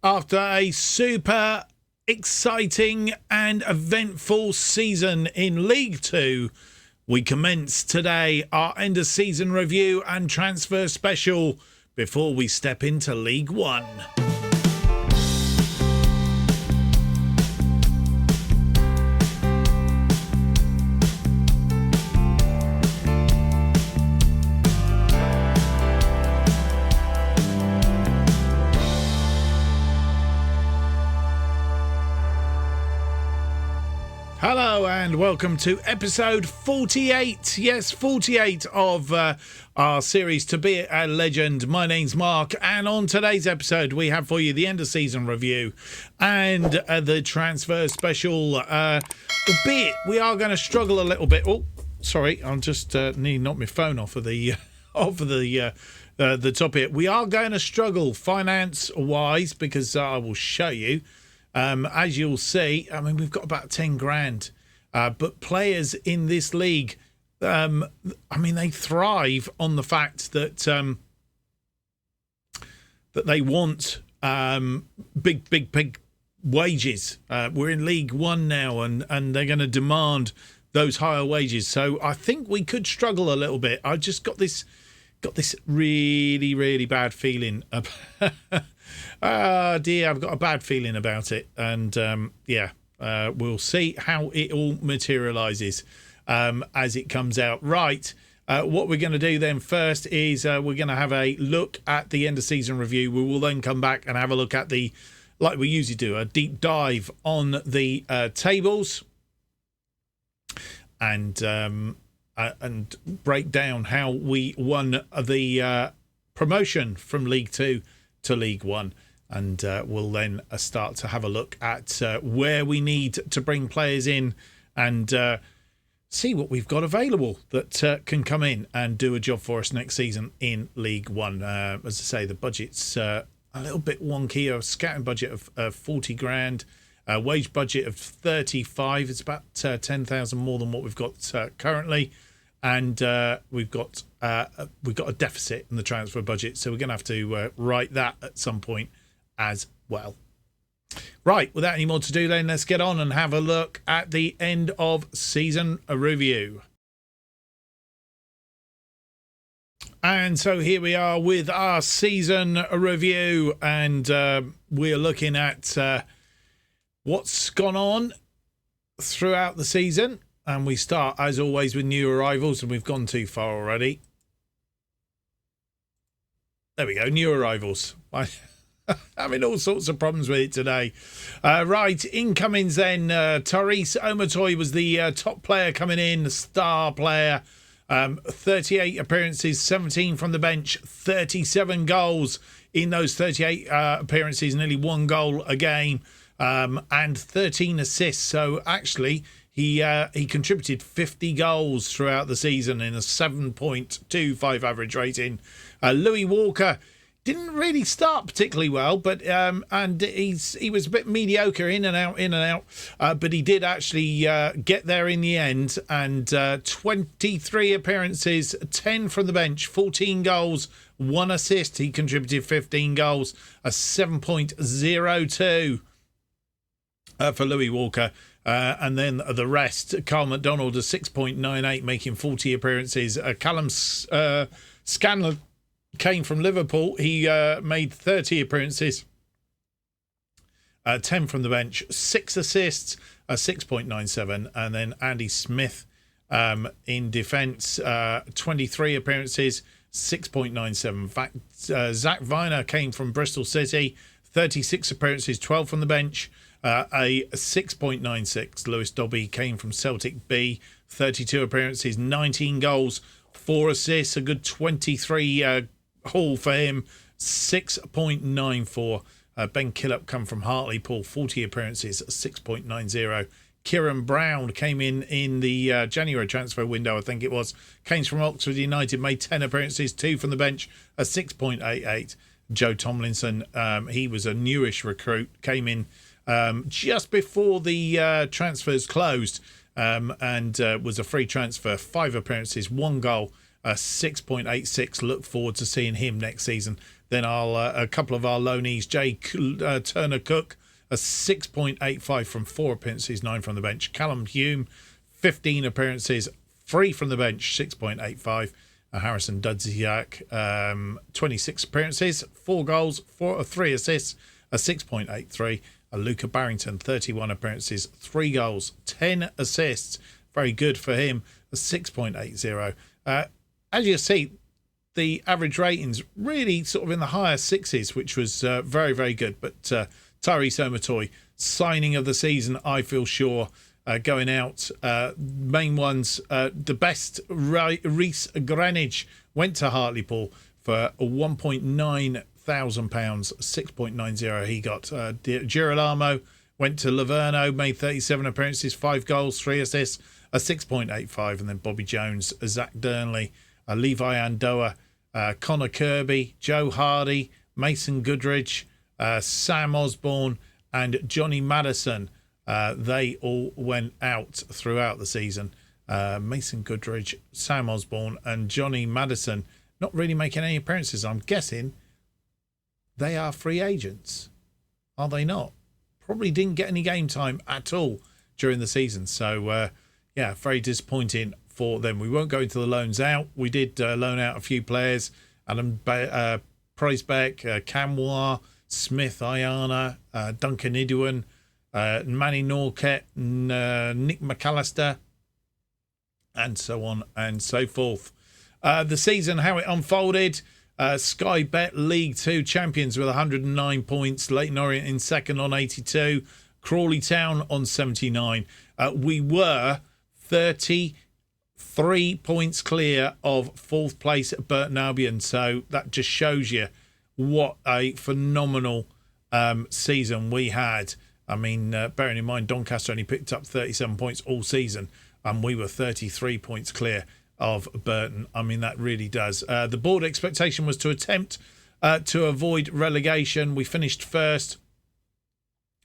After a super exciting and eventful season in League 2, we commence today our end of season review and transfer special before we step into League 1. Hello and welcome to episode 48. Yes, 48 of our series To Be a Legend. My name's Mark, and on today's episode we have for you the end of season review and the transfer special. Albeit we are going to struggle a little bit. Oh, sorry, I'm just nearly knocked my phone off of the the top here. We are going to struggle finance wise because I will show you. As you'll see, I mean, we've got about 10 grand, but players in this league, I mean, they thrive on the fact that that they want big wages. We're in League 1 now, and they're going to demand those higher wages. So I think we could struggle a little bit. I just got this really bad feeling about oh dear, I've got a bad feeling about it, and we'll see how it all materializes as it comes out. Right, what we're going to do then first is we're going to have a look at the end of season review. We will then come back and have a look at like we usually do, a deep dive on the tables and break down how we won the promotion from League 2 to League 1, and we'll then start to have a look at where we need to bring players in and see what we've got available that can come in and do a job for us next season in League 1. As I say, the budget's a little bit wonky. A scouting budget of 40 grand, a wage budget of 35. It's about 10,000 more than what we've got currently. And we've got a deficit in the transfer budget, so we're going to have to write that at some point as well. Right, without any more to do then, let's get on and have a look at the end of season review. And so here we are with our season review, and we're looking at what's gone on throughout the season. And we start, as always, with new arrivals, and we've gone too far already. There we go, new arrivals. I'm having all sorts of problems with it today. Right, incomings then. Therese Omotoy was the top player coming in, the star player. 38 appearances, 17 from the bench, 37 goals in those 38 appearances, nearly one goal a game, and 13 assists. So actually, he contributed 50 goals throughout the season in a 7.25 average rating. Louis Walker didn't really start particularly well, but and he was a bit mediocre in and out. But he did actually get there in the end. And 23 appearances, 10 from the bench, 14 goals, 1 assist. He contributed 15 goals, a 7.02 for Louis Walker. And then the rest, Carl McDonald, a 6.98, making 40 appearances. Callum Scanlon came from Liverpool. He made 30 appearances, 10 from the bench, 6 assists, a 6.97. And then Andy Smith in defence, 23 appearances, 6.97. In fact, Zach Viner came from Bristol City, 36 appearances, 12 from the bench. A 6.96. Lewis Dobby came from Celtic B, 32 appearances, 19 goals, 4 assists, a good 23 haul for him, 6.94. Ben Killop come from Hartlepool, 40 appearances, 6.90. Kieran Brown came in the January transfer window, I think it was. Came from Oxford United, made 10 appearances, 2 from the bench, a 6.88. Joe Tomlinson, he was a newish recruit, came in just before the transfers closed, and was a free transfer. 5 appearances, 1 goal, 6.86. Look forward to seeing him next season. Then a couple of our loanees, Turner Cook, a 6.85 from 4 appearances, 9 from the bench. Callum Hume, 15 appearances, 3 from the bench, 6.85. Harrison Dudziak, 26 appearances, 4 goals, 3 assists, a 6.83. Luca Barrington, 31 appearances, 3 goals, 10 assists. Very good for him, a 6.80. As you see, the average ratings really sort of in the higher 6s, which was very, very good. But Tyrese Omotoy, signing of the season, I feel sure, going out. Main ones, the best, Reece Greenwich, went to Hartlepool for £1.9 thousand, 6.90 he got. Girolamo went to Livorno, made 37 appearances, 5 goals, 3 assists, a 6.85. And then Bobby Jones, Zach Durnley, Levi Andoa, Connor Kirby, Joe Hardy, Mason Goodridge, Sam Osborne and Johnny Madison. They all went out throughout the season. Mason Goodridge, Sam Osborne and Johnny Madison not really making any appearances. I'm guessing they are free agents. Are they not? Probably didn't get any game time at all during the season. So, yeah, very disappointing for them. We won't go into the loans out. We did loan out a few players. Adam Preisbeck, Camwa, Smith, Ayana, Duncan Idouin, Manny Norquette, Nick McAllister, and so on and so forth. The season, how it unfolded. Sky Bet League 2 champions with 109 points. Leyton Orient in second on 82. Crawley Town on 79. We were 33 points clear of 4th place at Burton Albion. So that just shows you what a phenomenal season we had. I mean, bearing in mind Doncaster only picked up 37 points all season, and we were 33 points clear of Burton. I mean, that really does. The board expectation was to attempt to avoid relegation. We finished first,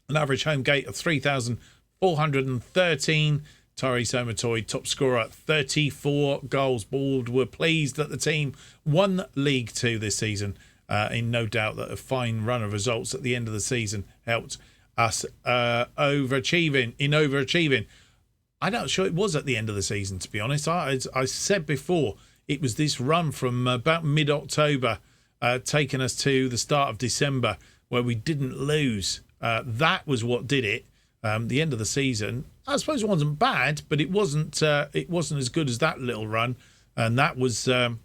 an average home gate of 3,413. Tyrese Omotoy, top scorer, 34 goals. Board were pleased that the team won League 2 this season, in no doubt that a fine run of results at the end of the season helped us overachieving. I'm not sure it was at the end of the season, to be honest. I said before, it was this run from about mid-October, taking us to the start of December, where we didn't lose. That was what did it. The end of the season, I suppose it wasn't bad, but it wasn't as good as that little run. And that was, for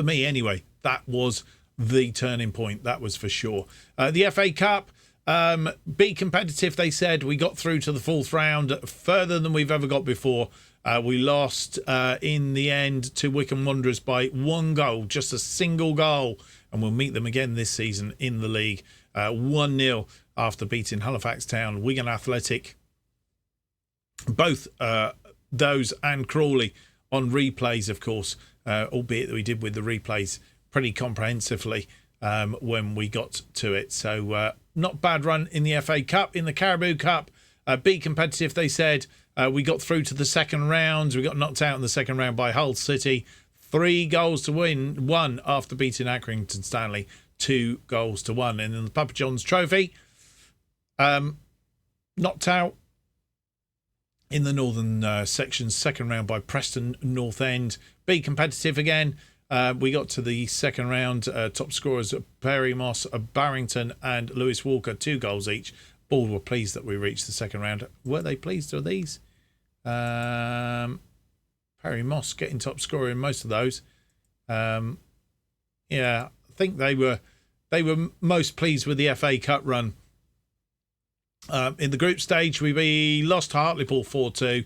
me anyway, that was the turning point. That was for sure. The FA Cup. Be competitive, they said. We got through to the 4th round, further than we've ever got before. We lost in the end to Wycombe Wanderers by 1 goal, just a single goal, and we'll meet them again this season in the league. 1-0 after beating Halifax Town, Wigan Athletic, both those and Crawley on replays, of course, albeit that we did with the replays pretty comprehensively when we got to it. So not bad run in the FA Cup. In the Caribou Cup, be competitive, they said. We got through to the 2nd round. We got knocked out in the 2nd round by Hull City. 3 goals to win, 1 after beating Accrington Stanley, 2 goals to 1. And in the Papa John's Trophy, knocked out in the Northern section, 2nd round by Preston North End. Be competitive again. We got to the 2nd round. Top scorers Perry Moss, Barrington and Lewis Walker, 2 goals each. Board were pleased that we reached the 2nd round. Were they pleased with these? Perry Moss getting top scorer in most of those. Yeah, I think they were most pleased with the FA Cup run. In the group stage, we lost to Hartlepool 4-2,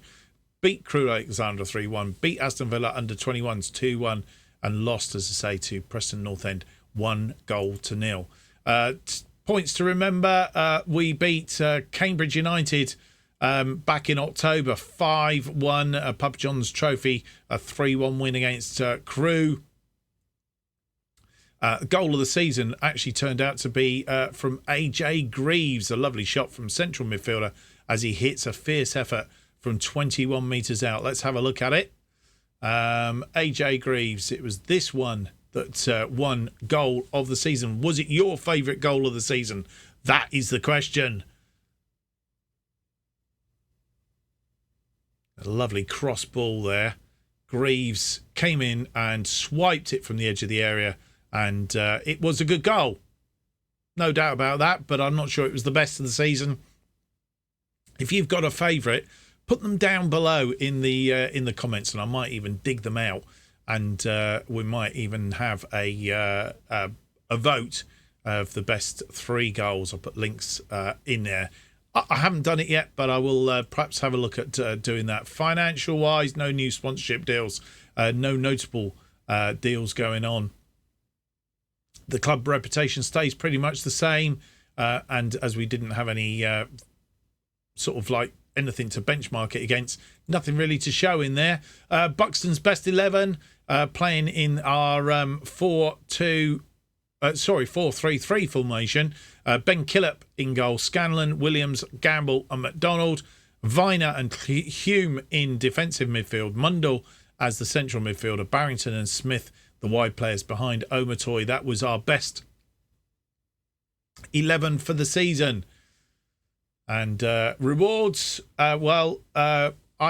beat Crewe Alexandra 3-1, beat Aston Villa under 21s 2-1, and lost, as I say, to Preston North End 1-0. Points to remember, we beat Cambridge United back in October 5-1, Papa John's Trophy, a 3-1 win against Crewe. Goal of the season actually turned out to be from AJ Greaves, a lovely shot from central midfielder as he hits a fierce effort from 21 metres out. Let's have a look at it. AJ Greaves, it was this one that won goal of the season. Was it your favourite goal of the season? That is the question. A lovely cross ball there. Greaves came in and swiped it from the edge of the area, and it was a good goal. No doubt about that, but I'm not sure it was the best of the season. If you've got a favourite, put them down below in the comments, and I might even dig them out, and we might even have a vote of the best 3 goals. I'll put links in there. I haven't done it yet, but I will perhaps have a look at doing that. Financial-wise, no new sponsorship deals, no notable deals going on. The club reputation stays pretty much the same, and as we didn't have any sort of like anything to benchmark it against, nothing really to show in there. Buxton's best 11, playing in our 4-3-3 formation. Ben Killip in goal, Scanlon, Williams, Gamble and McDonald, Viner and Hume in defensive midfield, Mundell as the central midfielder, Barrington and Smith the wide players behind Omotoy. That was our best 11 for the season. And rewards, I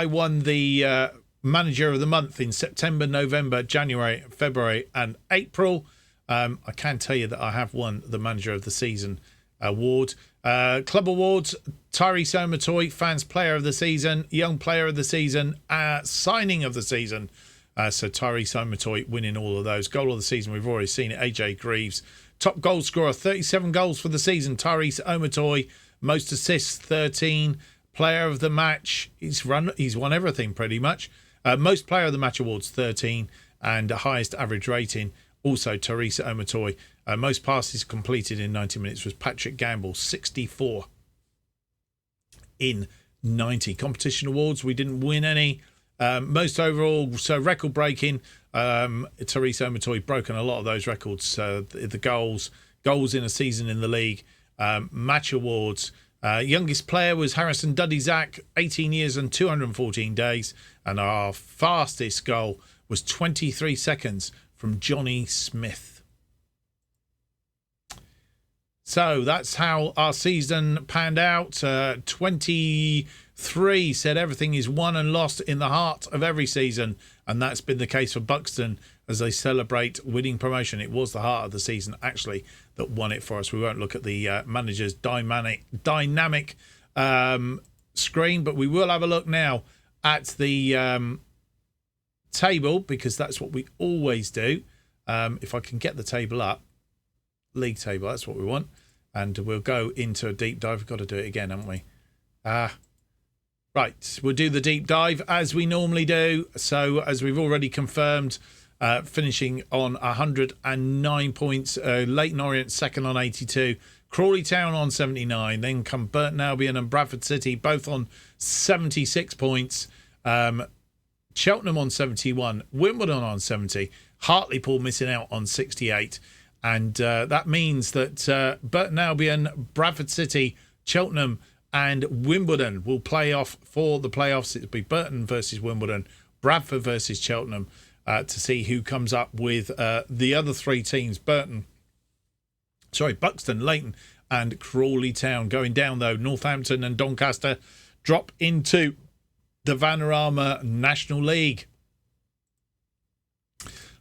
won the manager of the month in September, November, January, February and April. I can tell you that I have won the Manager of the Season award. Club awards, Tyrese Omotoy, Fans Player of the Season, Young Player of the Season, Signing of the Season. So Tyrese Omotoy winning all of those. Goal of the Season, we've already seen it, AJ Greaves. Top goal scorer, 37 goals for the season, Tyrese Omotoy. Most assists, 13. Player of the Match, he's won everything pretty much. Most Player of the Match awards, 13. And highest average rating, also Tyrese Omotoy. Most passes completed in 90 minutes was Patrick Gamble, 64 in 90. Competition awards, we didn't win any. Most overall, so record breaking, Tyrese Omotoy broken a lot of those records. The goals in a season in the league. Match awards, youngest player was Harrison Duddy-Zack, 18 years and 214 days. And our fastest goal was 23 seconds from Johnny Smith. So that's how our season panned out. 23 said everything is won and lost in the heart of every season. And that's been the case for Buxton as they celebrate winning promotion. It was the heart of the season, actually, that won it for us. We won't look at the manager's dynamic screen, but we will have a look now at the table, because that's what we always do. If I can get the table up, league table, that's what we want. And we'll go into a deep dive. We've got to do it again, haven't we? Right, we'll do the deep dive as we normally do. So as we've already confirmed, finishing on 109 points, Leyton Orient second on 82, Crawley Town on 79, then come Burton Albion and Bradford City both on 76 points, Cheltenham on 71, Wimbledon on 70, Hartlepool missing out on 68. And that means that Burton Albion, Bradford City, Cheltenham and Wimbledon will play off for the playoffs. It'll be Burton versus Wimbledon, Bradford versus Cheltenham, to see who comes up with the other 3 teams. Buxton, Leyton and Crawley Town. Going down, though, Northampton and Doncaster drop into the Vanarama National League.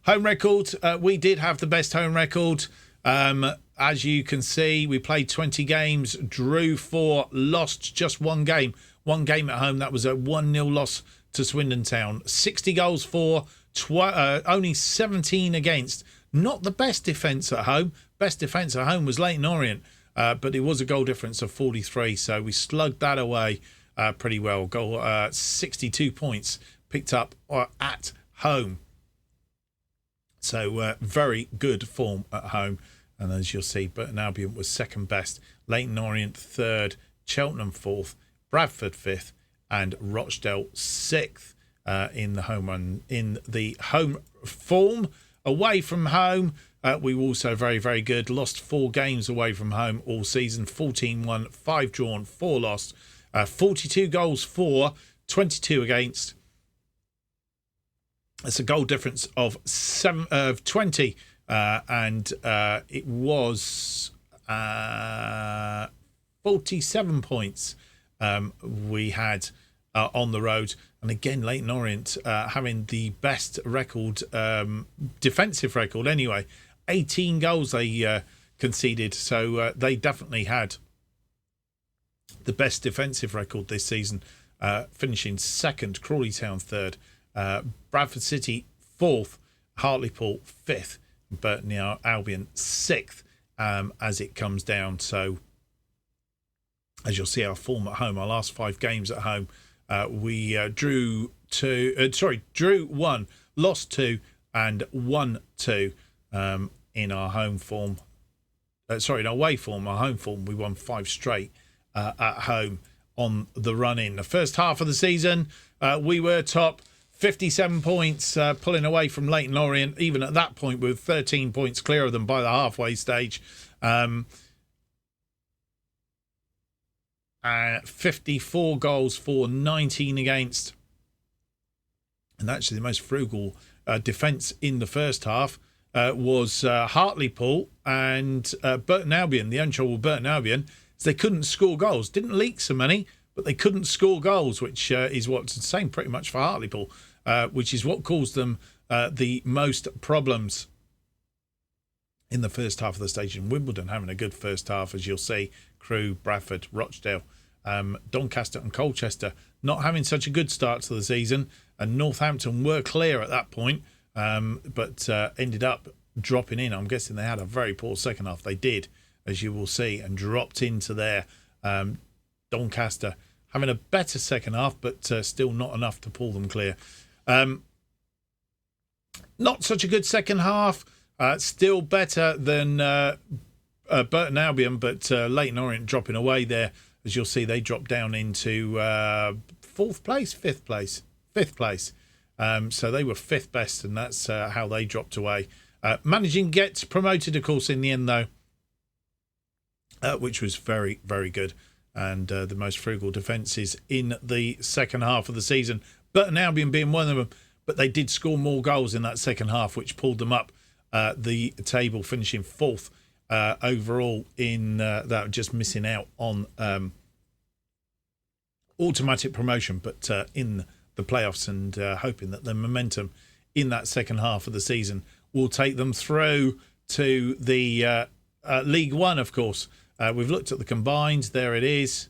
Home record, we did have the best home record. As you can see, we played 20 games, drew 4, lost just 1 game. 1 game at home, that was a 1-0 loss to Swindon Town. 60 goals for, only 17 against. Not the best defence at home. Best defence at home was Leyton Orient, but it was a goal difference of 43, so we slugged that away pretty well. 62 points picked up at home. So very good form at home. And as you'll see, Burton Albion was second best, Leyton Orient third, Cheltenham fourth, Bradford fifth, and Rochdale sixth in the home run. In the home form, away from home, we were also very, very good. Lost 4 games away from home all season, 14 won, 5 drawn, 4 lost, 42 goals for, 22 against. It's a goal difference of 20 and it was 47 points we had on the road. And again, Leyton Orient having the best record, defensive record anyway. 18 goals they conceded, so they definitely had the best defensive record this season, finishing second, Crawley Town third, Bradford City fourth, Hartlepool fifth, Burton Albion sixth, as it comes down. So as you'll see, our form at home, our last 5 games at home, we drew 1, lost 2, and won 2 in our home form. In our away form. Our home form, we won 5 straight at home on the run-in. The first half of the season, we were top, 57 points, pulling away from Leyton Orient. Even at that point, we were 13 points clear of them by the halfway stage. 54 goals for, 19 against. And actually the most frugal defence in the first half was Hartlepool and Burton Albion, the untroubled Burton Albion. So they couldn't score goals. Didn't leak so many, but they couldn't score goals, which is what's the same pretty much for Hartlepool, which is what caused them the most problems in the first half of the stage. And Wimbledon having a good first half, as you'll see. Crewe, Bradford, Rochdale, Doncaster and Colchester not having such a good start to the season. And Northampton were clear at that point, but ended up dropping in. I'm guessing they had a very poor second half. They did, as you will see, and dropped into there. Doncaster having a better second half, but still not enough to pull them clear. Not such a good second half. Still better than Burton Albion, but Leyton Orient dropping away there. As you'll see, they dropped down into fifth place. So they were 5th best, and that's how they dropped away. Managing to get promoted, of course, in the end, though, which was very, very good. And the most frugal defences in the second half of the season. Burton Albion being one of them, but they did score more goals in that second half, which pulled them up the table, finishing 4th overall in that, just missing out on automatic promotion, but in the playoffs, and hoping that the momentum in that second half of the season will take them through to the League One, of course. We've looked at the combined. There it is.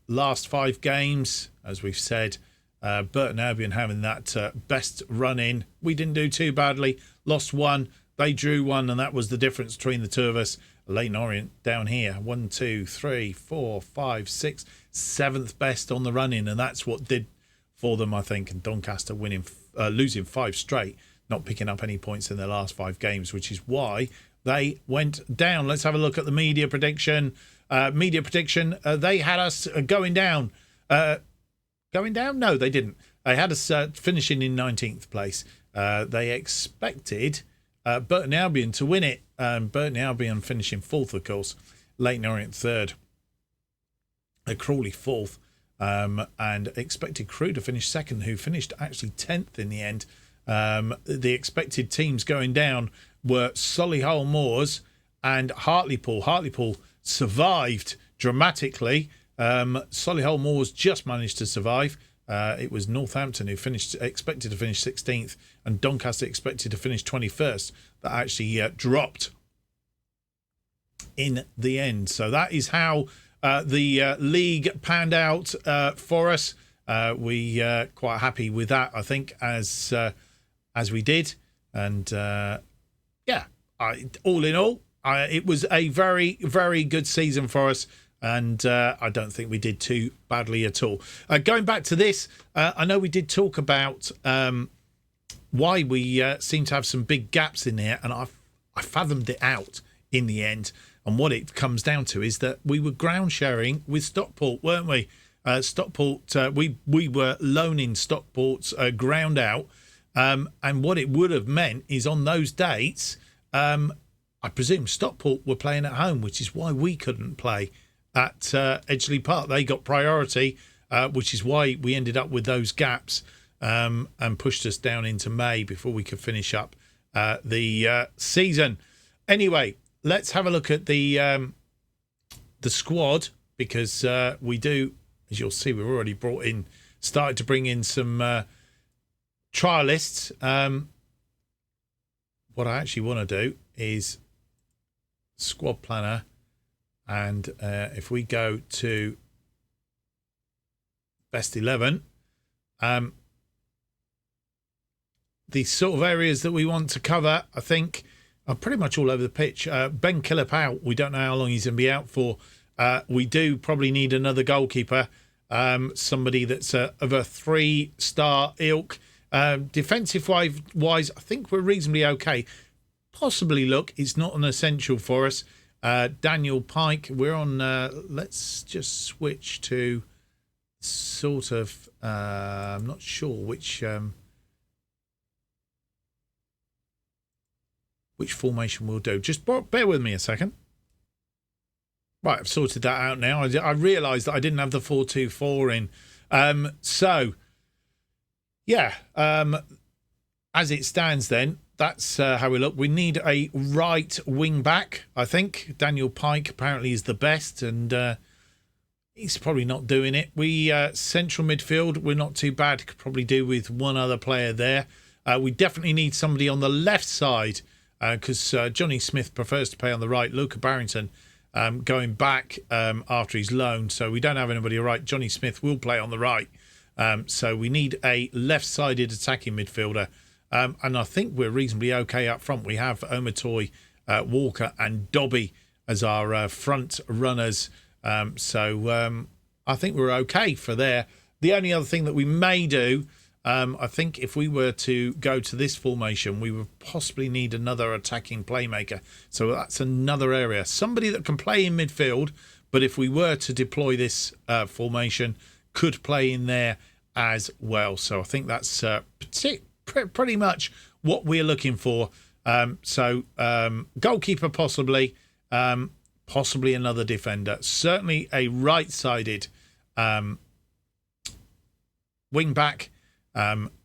Last 5 games, as we've said, Burton Albion having that best run in. We didn't do too badly. Lost 1. They drew 1, and that was the difference between the two of us. Leyton Orient down here. 1, 2, 3, 4, 5, 6. 7th best on the run in, and that's what did for them, I think. And Doncaster losing 5 straight, not picking up any points in their last 5 games, which is why they went down. Let's have a look at the media prediction. They had us going down. Going down? No, they didn't. They had us finishing in 19th place. They expected Burton Albion to win it. Burton Albion finishing 4th, of course. Leyton Orient 3rd. Crawley 4th. And expected Crewe to finish 2nd, who finished actually 10th in the end. The expected teams going down were Solihull Moors and Hartlepool. Hartlepool survived dramatically. Solihull Moors just managed to survive. It was Northampton who expected to finish 16th, and Doncaster expected to finish 21st. That actually dropped in the end. So that is how the league panned out for us. We quite happy with that, I think, as we did. And all in all, it was a very, very good season for us. And I don't think we did too badly at all. Going back to this, I know we did talk about why we seem to have some big gaps in here, and I fathomed it out in the end. And what it comes down to is that we were ground sharing with Stockport, weren't we? Stockport, we were loaning Stockport's ground out, and what it would have meant is on those dates, I presume Stockport were playing at home, which is why we couldn't play at Edgeley Park. They got priority, which is why we ended up with those gaps, and pushed us down into May before we could finish up the season. Anyway, let's have a look at the squad, because we do, as you'll see, we've already started to bring in some trialists. What I actually want to do is squad planner, and if we go to best 11, the sort of areas that we want to cover, I think, are pretty much all over the pitch. Ben Killip out. We don't know how long he's going to be out for. We do probably need another goalkeeper, somebody that's of a 3-star ilk. Defensive wise, I think we're reasonably okay. Possibly, look, it's not an essential for us. Daniel Pike, we're on, let's just switch to sort of, I'm not sure which formation we'll do. Just bear with me a second. Right, I've sorted that out now. I realised that I didn't have the 4-2-4 in. So, yeah, as it stands then, that's how we look. We need a right wing back, I think. Daniel Pike apparently is the best, and he's probably not doing it. We central midfield, we're not too bad. Could probably do with one other player there. We definitely need somebody on the left side, because Johnny Smith prefers to play on the right. Luca Barrington going back after his loan, so we don't have anybody right. Johnny Smith will play on the right. So we need a left-sided attacking midfielder. And I think we're reasonably okay up front. We have Omotoy, Walker and Dobby as our front runners. So I think we're okay for there. The only other thing that we may do, I think if we were to go to this formation, we would possibly need another attacking playmaker. So that's another area. Somebody that can play in midfield, but if we were to deploy this formation, could play in there as well. So I think that's pretty much what we're looking for. So goalkeeper possibly, possibly another defender. Certainly a right-sided wing-back,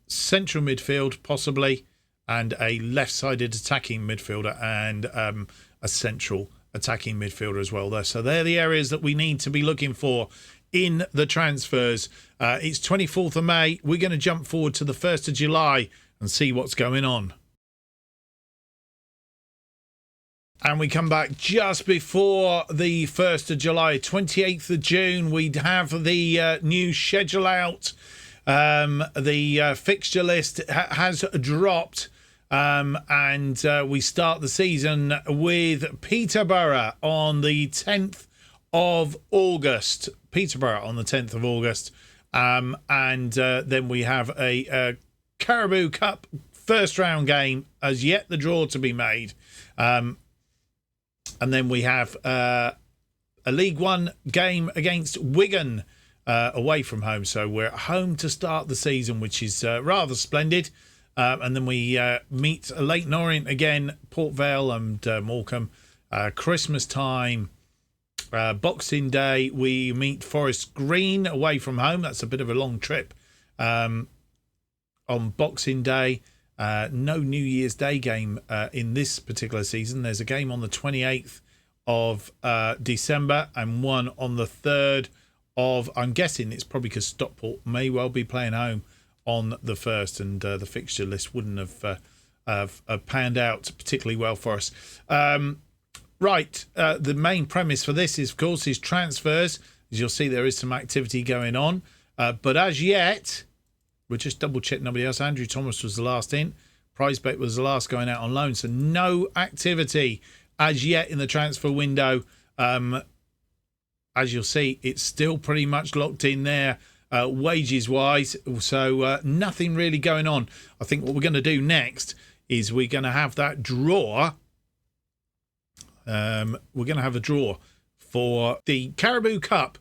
central midfield possibly, and a left-sided attacking midfielder, and a central attacking midfielder as well there. So they're the areas that we need to be looking for in the transfers. It's 24th of May. We're going to jump forward to the 1st of July and see what's going on. And we come back just before the 1st of July, 28th of June. We have the new schedule out. The fixture list has dropped. And we start the season with Peterborough on the 10th of August. Peterborough on the 10th of August. And then we have a Caribou Cup first round game, as yet the draw to be made. And then we have a League One game against Wigan away from home. So we're at home to start the season, which is rather splendid. And then we meet Leighton Orient again, Port Vale and Morecambe. Christmas time, Boxing Day, we meet Forest Green away from home. That's a bit of a long trip on Boxing Day. No New Year's Day game in this particular season. There's a game on the 28th of December and one on the 3rd of, I'm guessing it's probably because Stockport may well be playing home on the 1st, and the fixture list wouldn't have panned out particularly well for us. Right, the main premise for this is, of course, is transfers. As you'll see, there is some activity going on. But as yet, we'll just double-check nobody else. Andrew Thomas was the last in. PrizeBet was the last going out on loan. So no activity as yet in the transfer window. As you'll see, it's still pretty much locked in there. Wages-wise, so nothing really going on. I think what we're going to do next is we're going to have that draw. We're going to have a draw for the Caribou Cup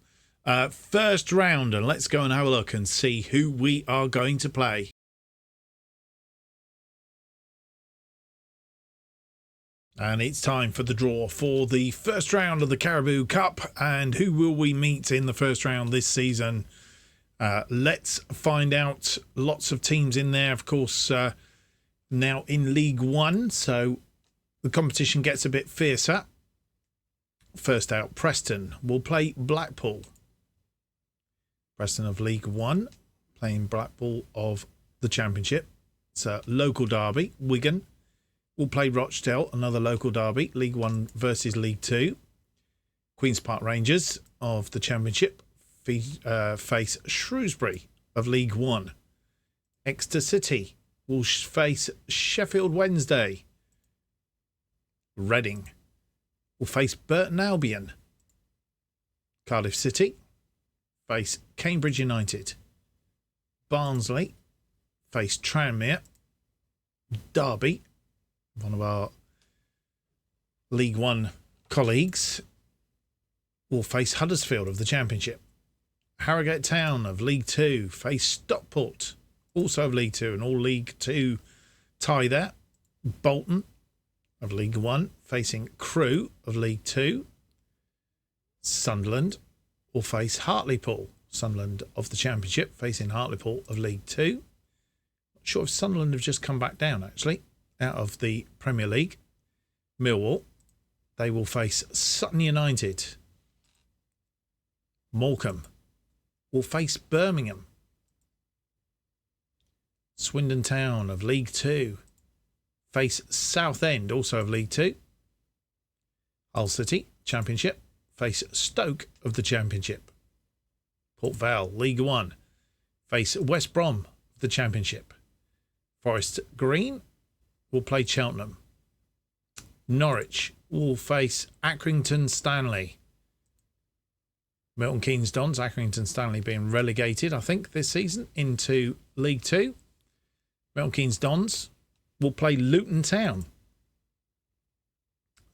first round, and let's go and have a look and see who we are going to play. And it's time for the draw for the first round of the Caribou Cup, and who will we meet in the first round this season? Let's find out. Lots of teams in there, of course. now in League One, so the competition gets a bit fiercer. First out, Preston will play Blackpool. Preston of League One playing Blackpool of the Championship. It's a local derby. Wigan will play Rochdale, another local derby. League One versus League Two. Queen's Park Rangers of the Championship face Shrewsbury of League One. Exeter City will face Sheffield Wednesday. Reading will face Burton Albion. Cardiff City face Cambridge United. Barnsley face Tranmere. Derby, one of our League One colleagues, will face Huddersfield of the Championship. Harrogate Town of League Two face Stockport, also of League Two, and all League Two tie there. Bolton of League One facing Crewe of League Two. Sunderland will face Hartlepool. Sunderland of the Championship facing Hartlepool of League Two. Not sure if Sunderland have just come back down, actually, out of the Premier League. Millwall, they will face Sutton United. Morecambe will face Birmingham. Swindon Town of League Two face Southend, also of League Two. Hull City, Championship, face Stoke of the Championship. Port Vale, League One, face West Brom of the Championship. Forest Green will play Cheltenham. Norwich will face Accrington Stanley. Milton Keynes Dons, Accrington Stanley being relegated, I think, this season into League Two. Milton Keynes Dons will play Luton Town.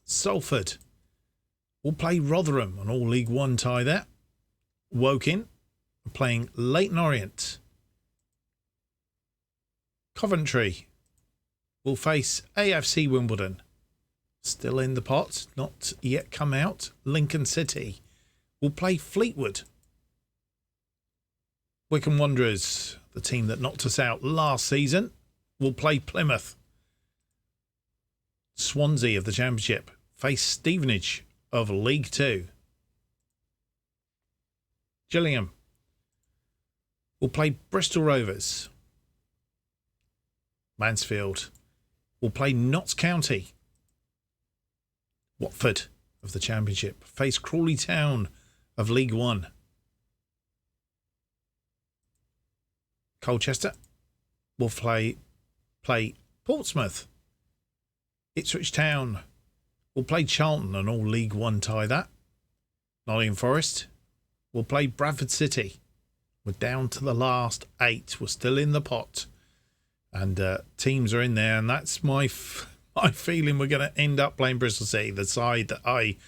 Salford will play Rotherham, an all League One tie there. Woking playing Leyton Orient. Coventry will face AFC Wimbledon. Still in the pot, not yet come out. Lincoln City will play Fleetwood. Wycombe Wanderers, the team that knocked us out last season, will play Plymouth. Swansea of the Championship face Stevenage of League Two. Gillingham will play Bristol Rovers. Mansfield will play Notts County. Watford of the Championship face Crawley Town of League One. Colchester will play Portsmouth. Ipswich Town will play Charlton, an all League One tie that. Nottingham Forest will play Bradford City. We're down to the last 8. We're still in the pot. And teams are in there, and that's my feeling we're going to end up playing Bristol City, the side that I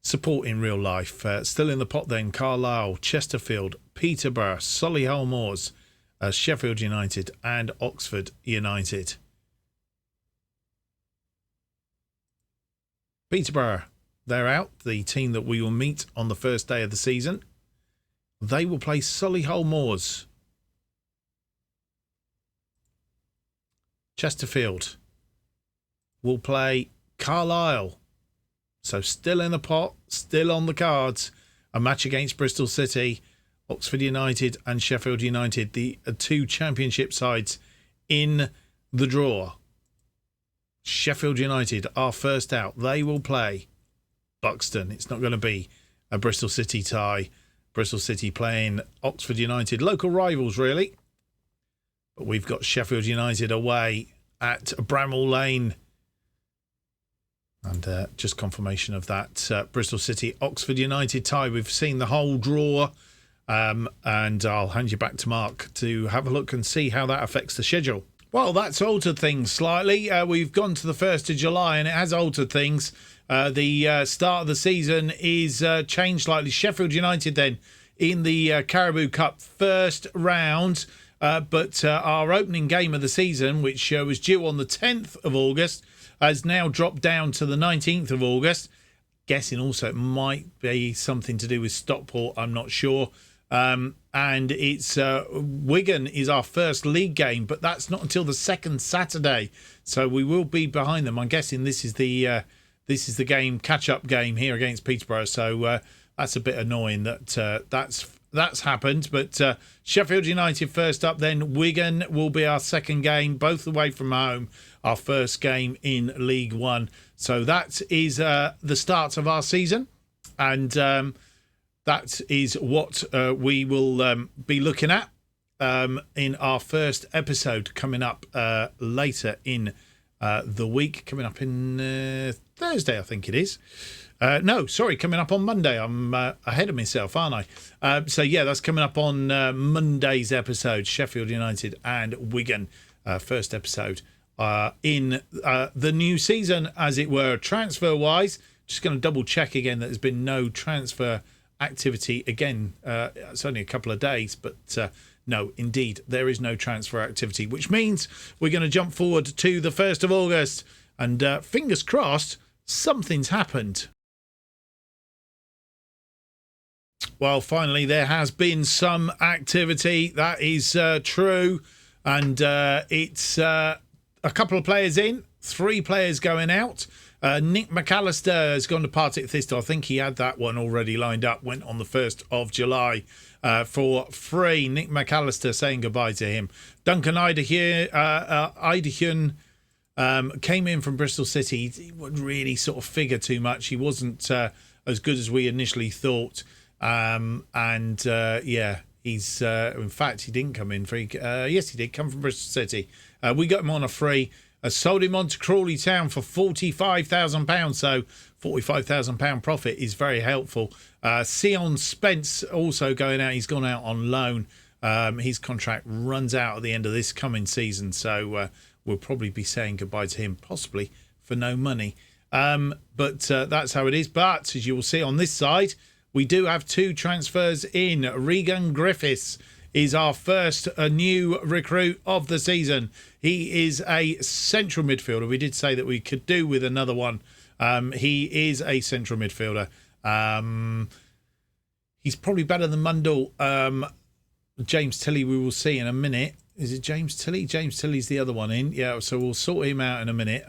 support in real life. Still in the pot then, Carlisle, Chesterfield, Peterborough, Solihull Moors, Sheffield United and Oxford United. Peterborough, they're out, the team that we will meet on the first day of the season. They will play Solihull Moors. Chesterfield will play Carlisle. So still in the pot, still on the cards. A match against Bristol City, Oxford United and Sheffield United, the two championship sides in the draw. Sheffield United are first out. They will play Buxton. It's not going to be a Bristol City tie. Bristol City playing Oxford United. Local rivals, really. But we've got Sheffield United away at Bramall Lane. And just confirmation of that Bristol City Oxford United tie. We've seen the whole draw. And I'll hand you back to Mark to have a look and see how that affects the schedule. Well, that's altered things slightly. We've gone to the 1st of July and it has altered things. The start of the season is changed slightly. Sheffield United then in the Caribou Cup first round. But our opening game of the season, which was due on the 10th of August, has now dropped down to the 19th of August. Guessing also it might be something to do with Stockport, I'm not sure. And and it's Wigan is our first league game, but that's not until the second Saturday, so we will be behind them. I'm guessing this is the game, catch-up game here against Peterborough, so that's a bit annoying that that's happened. But Sheffield United first up, then Wigan will be our second game, both away from home, our first game in League One. So that is the start of our season, and that is what we will be looking at in our first episode coming up later in the week, coming up in Thursday, I think it is. Coming up on Monday. I'm ahead of myself, aren't I? So yeah, that's coming up on Monday's episode, Sheffield United and Wigan, first episode in the new season, as it were. Transfer-wise, just going to double check again that there's been no transfer activity again. It's only a couple of days, but no, indeed, there is no transfer activity, which means we're going to jump forward to the 1st of August, and fingers crossed, something's happened. Well, finally, there has been some activity. That is true. And it's a couple of players in, 3 players going out. Nick McAllister has gone to Partick Thistle. I think he had that one already lined up, went on the 1st of July for free. Nick McAllister, saying goodbye to him. Duncan Idahun came in from Bristol City. He wouldn't really sort of figure too much. He wasn't as good as we initially thought. He's in fact, he didn't come in free. Yes, he did come from Bristol City. We got him on a free. Sold him on to Crawley Town for £45,000. So £45,000 profit is very helpful. Sion Spence also going out. He's gone out on loan. His contract runs out at the end of this coming season. So we'll probably be saying goodbye to him, possibly for no money. But that's how it is. But as you will see on this side, we do have 2 transfers in. Regan Griffiths is our first new recruit of the season. He is a central midfielder. We did say that we could do with another one. He is a central midfielder. He's probably better than Mundell. James Tilley, we will see in a minute. Is it James Tilley? James Tilley's the other one in. Yeah, so we'll sort him out in a minute.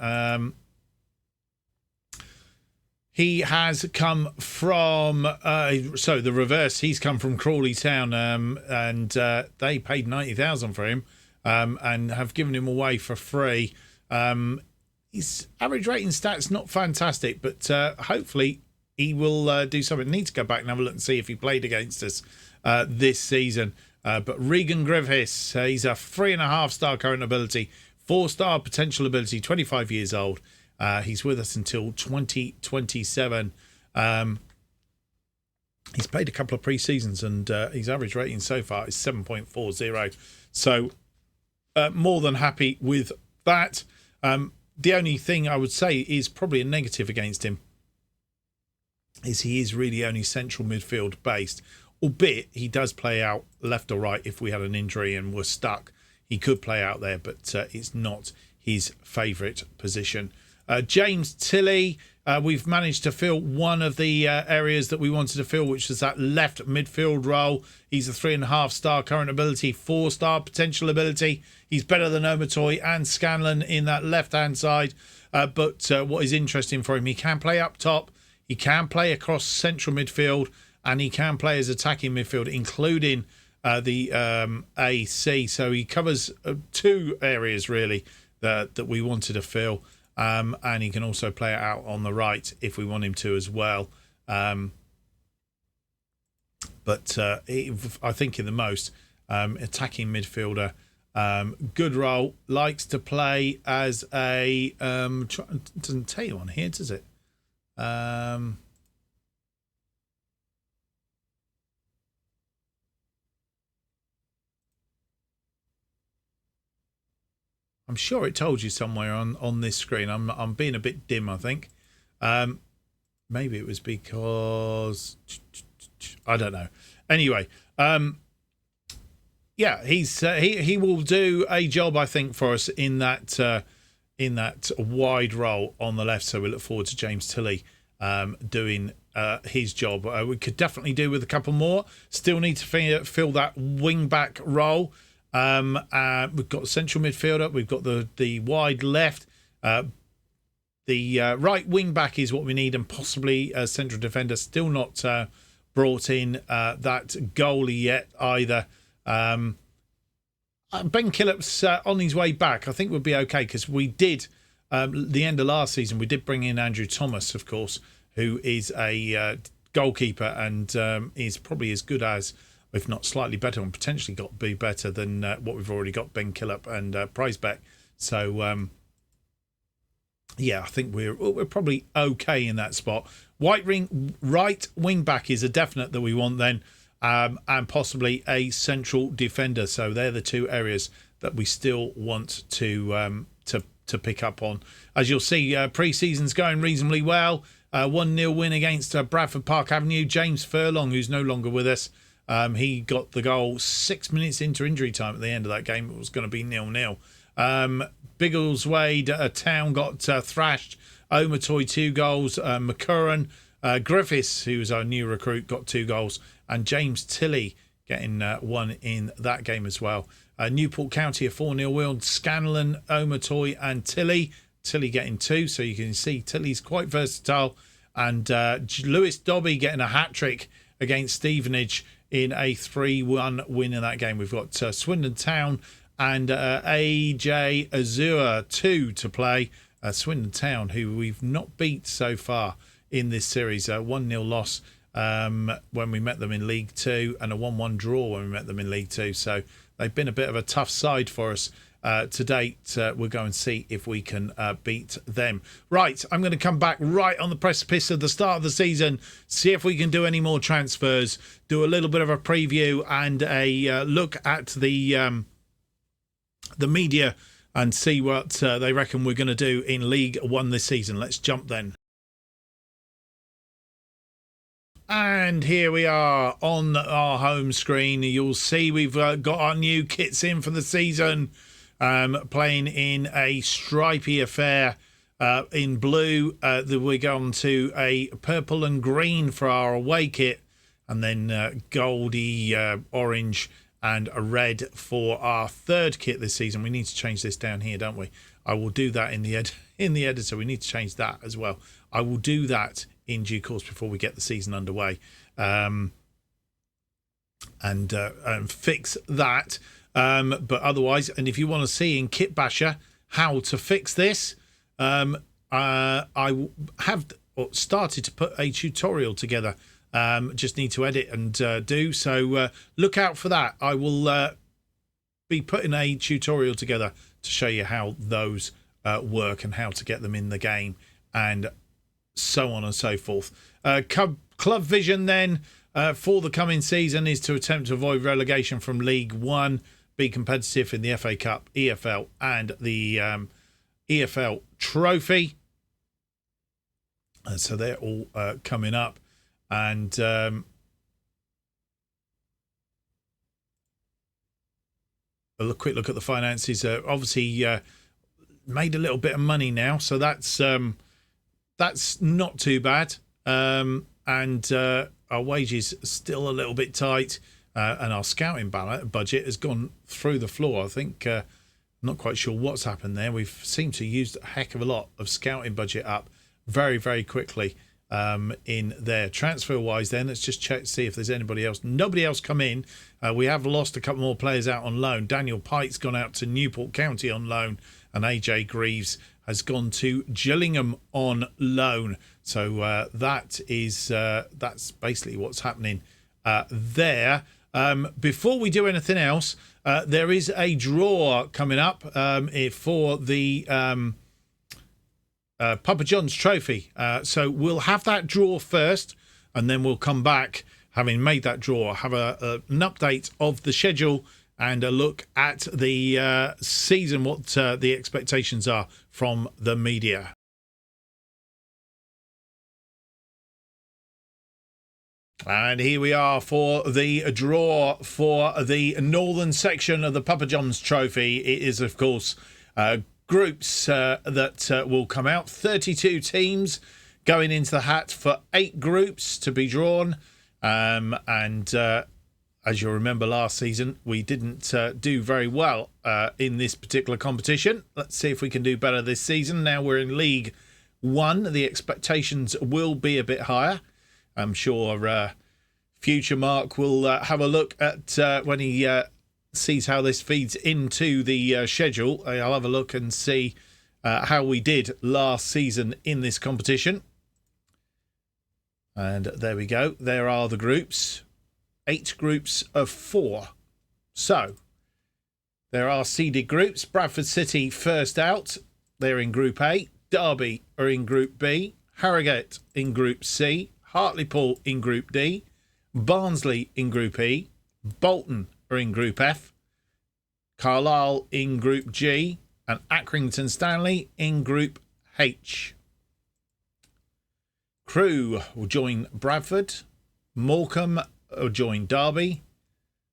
He has come from, the reverse, he's come from Crawley Town, and they paid $90,000 for him and have given him away for free. His average rating stats not fantastic, but hopefully he will do something. Need to go back and have a look and see if he played against us this season. But Regan Griffiths, he's a 3.5-star current ability, 4-star potential ability, 25 years old. He's with us until 2027. He's played a couple of pre-seasons, and his average rating so far is 7.40. So more than happy with that. The only thing I would say is probably a negative against him is he is really only central midfield based, albeit he does play out left or right if we had an injury and were stuck. He could play out there, but it's not his favourite position. James Tilley, we've managed to fill one of the areas that we wanted to fill, which was that left midfield role. He's a 3.5-star current ability, 4-star potential ability. He's better than Omotoy and Scanlon in that left-hand side. But what is interesting for him, he can play up top, he can play across central midfield, and he can play as attacking midfield, including the AC. So he covers 2 areas, really, that we wanted to fill. And he can also play it out on the right if we want him to as well. I think in the most attacking midfielder, good role, likes to play as a... doesn't tell you on here, does it? I'm sure it told you somewhere on this screen. I'm being a bit dim, I think. Maybe it was because I don't know. Anyway, he will do a job, I think, for us in that wide role on the left. So we look forward to James Tilley doing his job. We could definitely do with a couple more. Still need to fill that wing-back role. We've got central midfielder. We've got the wide left. The right wing-back is what we need, and possibly a central defender. Still not brought in that goalie yet either. Ben Killop's on his way back. I think we'll be okay, because we did, the end of last season, we did bring in Andrew Thomas, of course, who is a goalkeeper and is probably as good as, if not slightly better, and potentially got to be better than what we've already got, Ben Killop and Prizebeck. So, yeah, I think we're probably okay in that spot. Right wing back is a definite that we want then, and possibly a central defender. So they're the two areas that we still want to pick up on. As you'll see, pre-season's going reasonably well. 1-0 win against Bradford Park Avenue. James Furlong, who's no longer with us, he got the goal 6 minutes into injury time at the end of that game. It was going to be 0-0. Biggleswade Town got thrashed. Omatoy 2 goals. McCurran, Griffiths, who's our new recruit, got 2 goals. And James Tilley getting 1 in that game as well. Newport County a 4-0 win. Scanlon, Omatoy and Tilley. Tilley getting 2, so you can see Tilley's quite versatile. And Lewis Dobby getting a hat-trick against Stevenage in a 3-1 win in that game. We've got Swindon Town and AJ Azure 2 to play. Swindon Town, who we've not beat so far in this series. 1-0 loss when we met them in League 2 and a 1-1 draw when we met them in League 2. So they've been a bit of a tough side for us to date. We'll go and see if we can beat them. Right, I'm going to come back right on the precipice of the start of the season, see if we can do any more transfers, do a little bit of a preview and a look at the media and see what they reckon we're going to do in League 1 this season. Let's jump then. And here we are on our home screen. You'll see we've got our new kits in for the season. Playing in a stripy affair in blue. We're going to a purple and green for our away kit. And then goldy orange and a red for our third kit this season. We need to change this down here, don't we? I will do that in the editor. We need to change that as well. I will do that in due course before we get the season underway, and fix that. But otherwise, and if you want to see in Kit Basher how to fix this, I have started to put a tutorial together. Just need to edit and do so. Look out for that. I will be putting a tutorial together to show you how those work and how to get them in the game and so on and so forth. Club vision then for the coming season is to attempt to avoid relegation from League 1, be competitive in the FA Cup, EFL and the EFL Trophy. So they're all coming up. And a quick look at the finances. Obviously made a little bit of money now, so that's not too bad. And our wages still a little bit tight, and our scouting budget has gone through the floor. I think not quite sure what's happened there. We've seemed to use a heck of a lot of scouting budget up very, very quickly. In there. Transfer wise then, let's just check to see if there's anybody else. Nobody else come in. We have lost a couple more players out on loan. Daniel Pike's gone out to Newport County on loan, and AJ Greaves has gone to Gillingham on loan. So that's basically what's happening there. Before we do anything else, there is a draw coming up for the Papa John's Trophy. So we'll have that draw first, and then we'll come back, having made that draw, have an update of the schedule and a look at the season, what the expectations are from the media. And here we are for the draw for the northern section of the Papa John's Trophy. It is, of course, groups that will come out. 32 teams going into the hat for 8 groups to be drawn. As you'll remember last season, we didn't do very well in this particular competition. Let's see if we can do better this season. Now we're in League 1. The expectations will be a bit higher. I'm sure Future Mark will have a look at when he sees how this feeds into the schedule. I'll have a look and see how we did last season in this competition. And there we go. There are the groups. 8 groups of 4. So, there are seeded groups. Bradford City first out. They're in Group A. Derby are in Group B. Harrogate in Group C. Hartlepool in Group D. Barnsley in Group E. Bolton are in Group F. Carlisle in Group G. And Accrington Stanley in Group H. Crewe will join Bradford. Morecambe will join Derby.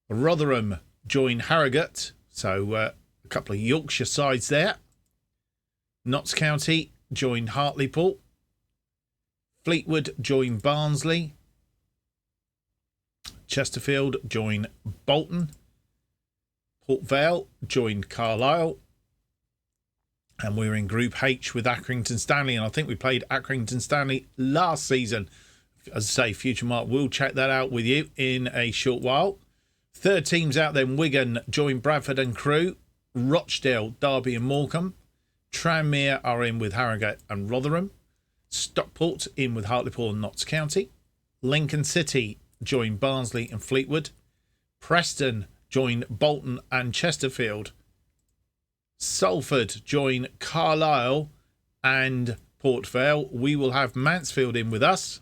Rotherham join Harrogate. So a couple of Yorkshire sides there. Notts County join Hartlepool. Fleetwood join Barnsley. Chesterfield join Bolton. Port Vale join Carlisle. And we're in Group H with Accrington Stanley. And I think we played Accrington Stanley last season. As I say, Future Mark will check that out with you in a short while. Third teams out then. Wigan join Bradford and Crewe. Rochdale, Derby and Morecambe. Tranmere are in with Harrogate and Rotherham. Stockport in with Hartlepool and Notts County. Lincoln City join Barnsley and Fleetwood. Preston join Bolton and Chesterfield. Salford join Carlisle and Port Vale. We will have Mansfield in with us.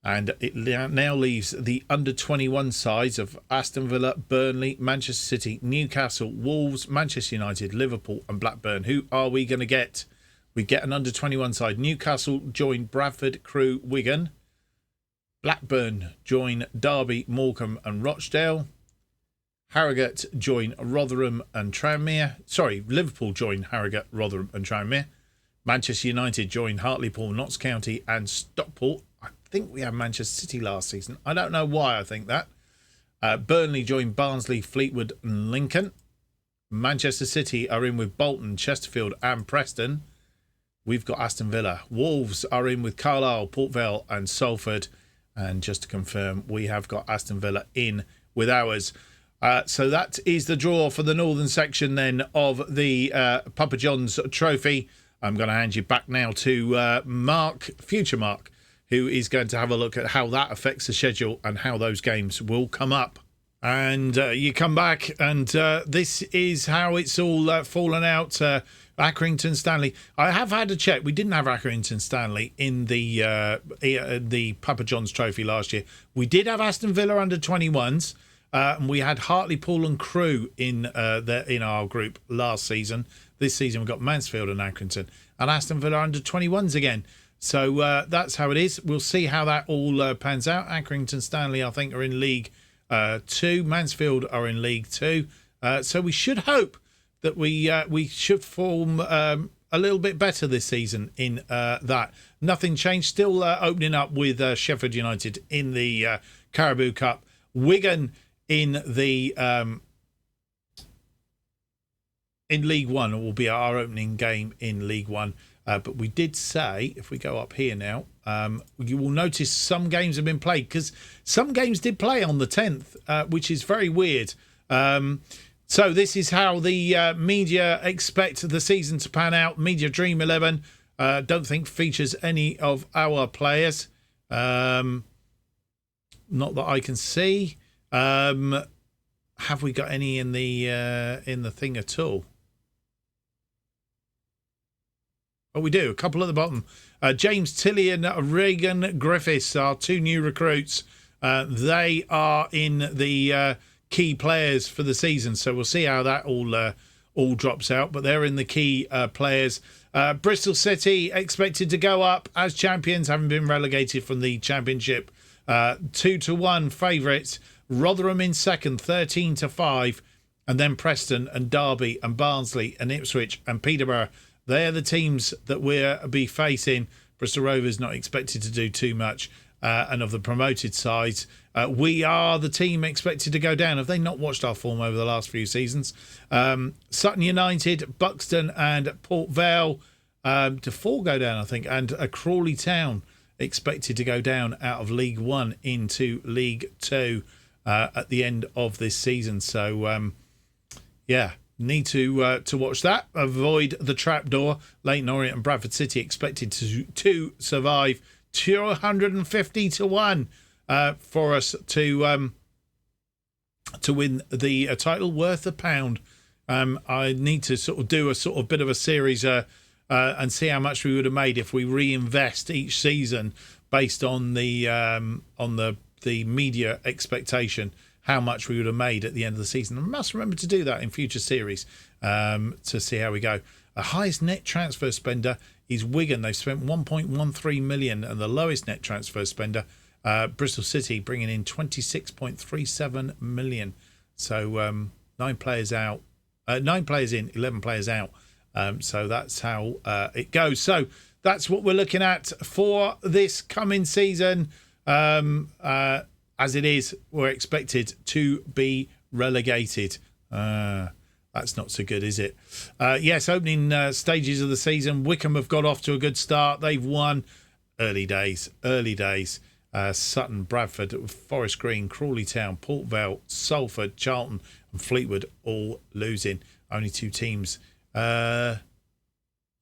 And it now leaves the under-21 sides of Aston Villa, Burnley, Manchester City, Newcastle, Wolves, Manchester United, Liverpool and Blackburn. Who are we going to get? We get an under-21 side. Newcastle join Bradford, Crewe, Wigan. Blackburn join Derby, Morecambe and Rochdale. Harrogate join Rotherham and Tranmere. Sorry, Liverpool join Harrogate, Rotherham and Tranmere. Manchester United join Hartlepool, Notts County and Stockport. I think we had Manchester City last season. I don't know why I think that. Burnley join Barnsley, Fleetwood and Lincoln. Manchester City are in with Bolton, Chesterfield and Preston. We've got Aston Villa. Wolves are in with Carlisle, Port Vale and Salford. And just to confirm, we have got Aston Villa in with ours. So that is the draw for the northern section then of the Papa John's Trophy. I'm going to hand you back now to Mark, Future Mark, who is going to have a look at how that affects the schedule and how those games will come up. And you come back and this is how it's all fallen out. Accrington Stanley. I have had a check. We didn't have Accrington Stanley in the Papa John's Trophy last year. We did have Aston Villa under 21s. And we had Hartlepool and Crewe in our group last season. This season we've got Mansfield and Accrington. And Aston Villa under 21s again. So that's how it is. We'll see how that all pans out. Accrington Stanley, I think, are in League 2. Mansfield are in League 2. So we should hope that we should form a little bit better this season in that. Nothing changed. Still opening up with Sheffield United in the Caribou Cup. Wigan in the in League 1 will be our opening game in League 1. But we did say, if we go up here now, you will notice some games have been played because some games did play on the 10th, which is very weird. So this is how the media expect the season to pan out. Media Dream 11 don't think features any of our players. Not that I can see. Have we got any in the thing at all? Oh, we do. A couple at the bottom. James Tilley and Reagan Griffiths are 2 new recruits. They are in the key players for the season, so we'll see how that all drops out. But they're in the key players. Bristol City expected to go up as champions, having been relegated from the Championship. 2-1 favourites. Rotherham in second, 13-5. And then Preston and Derby and Barnsley and Ipswich and Peterborough They're the teams that we'll be facing. Bristol Rovers not expected to do too much. And of the promoted sides, we are the team expected to go down. Have they not watched our form over the last few seasons? Sutton United, Buxton and Port Vale to 4 go down, I think. And Crawley Town expected to go down out of League One into League Two at the end of this season. So, need to watch that. Avoid the trapdoor. Leyton Orient and Bradford City expected to survive. 250-1 for us to win the title, worth £1. I need to sort of do a sort of bit of a series and see how much we would have made if we reinvest each season based on the media expectation, how much we would have made at the end of the season. I must remember to do that in future series to see how we go. The highest net transfer spender is Wigan. They've spent 1.13 million, and the lowest net transfer spender, Bristol City, bringing in 26.37 million. So 9 players out, 9 players in, 11 players out. So that's how it goes. So that's what we're looking at for this coming season. As it is, we're expected to be relegated. That's not so good, is it? Yes, opening stages of the season. Wickham have got off to a good start. They've won. Early days. Sutton, Bradford, Forest Green, Crawley Town, Port Vale, Salford, Charlton and Fleetwood all losing. Only 2 teams. The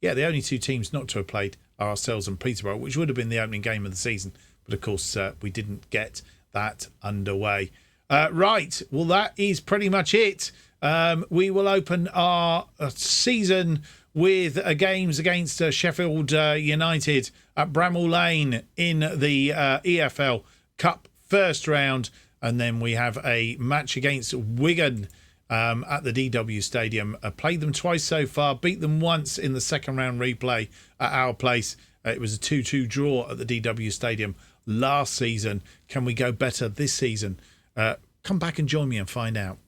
only 2 teams not to have played are ourselves and Peterborough, which would have been the opening game of the season. But, of course, we didn't get that underway. Right, well, that is pretty much it. We will open our season with games against Sheffield United at Bramall Lane in the EFL Cup first round. And then we have a match against Wigan at the DW Stadium. Played them twice so far, beat them once in the second round replay at our place. It was a 2-2 draw at the DW Stadium last season. Can we go better this season? Come back and join me and find out.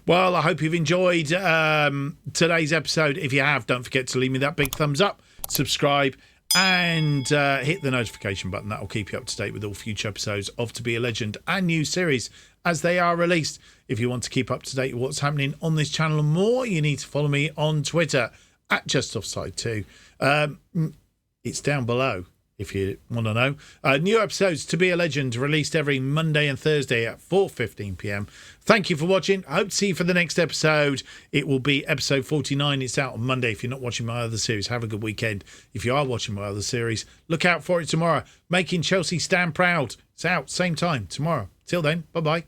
Well, I hope you've enjoyed today's episode. If you have, don't forget to leave me that big thumbs up, subscribe, and hit the notification button. That will keep you up to date with all future episodes of To Be a Legend and new series as they are released. If you want to keep up to date with what's happening on this channel and more, you need to follow me on Twitter at JustOffsideToo. It's down below if you want to know. New episodes To Be a Legend released every Monday and Thursday at 4:15 p.m. Thank you for watching. I hope to see you for the next episode. It will be episode 49. It's out on Monday. If you're not watching my other series, have a good weekend. If you are watching my other series, look out for it tomorrow. Making Chelsea Stand Proud. It's out same time tomorrow. Till then, bye-bye.